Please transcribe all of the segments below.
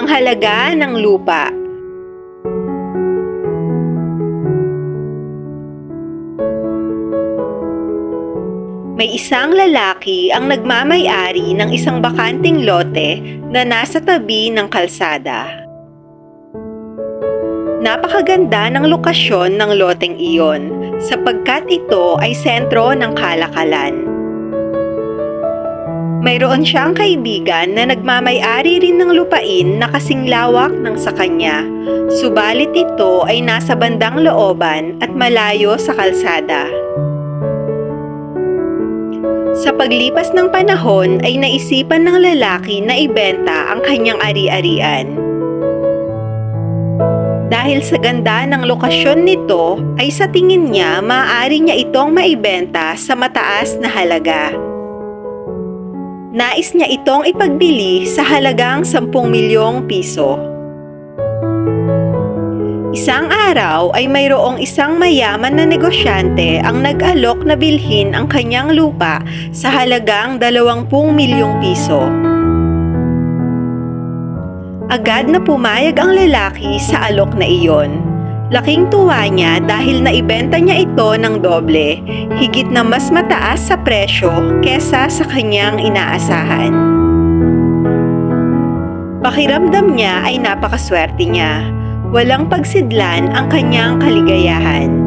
Ang halaga ng lupa. May isang lalaki ang nagmamay-ari ng isang bakanting lote na nasa tabi ng kalsada. Napakaganda ng lokasyon ng loteng iyon sapagkat ito ay sentro ng kalakalan. Mayroon siyang kaibigan na nagmamay-ari rin ng lupain na kasing lawak ng sa kanya, subalit ito ay nasa bandang looban at malayo sa kalsada. Sa paglipas ng panahon ay naisipan ng lalaki na ibenta ang kanyang ari-arian. Dahil sa ganda ng lokasyon nito ay sa tingin niya maaari niya itong maibenta sa mataas na halaga. Nais niya itong ipagbili sa halagang 10 milyong piso. Isang araw ay mayroong isang mayaman na negosyante ang nag-alok na bilhin ang kanyang lupa sa halagang 20 milyong piso. Agad na pumayag ang lalaki sa alok na iyon. Laking tuwa niya dahil naibenta niya ito ng doble, higit na mas mataas sa presyo kesa sa kanyang inaasahan. Pakiramdam niya ay napakaswerte niya. Walang pagsidlan ang kanyang kaligayahan.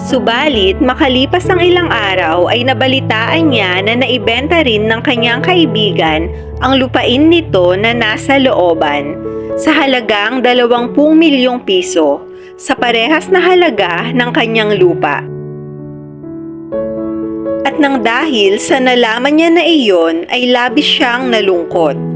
Subalit, makalipas ang ilang araw ay nabalitaan niya na naibenta rin ng kanyang kaibigan ang lupain nito na nasa looban sa halagang 20 milyong piso sa parehas na halaga ng kanyang lupa. At nang dahil sa nalaman niya na iyon ay labis siyang nalungkot.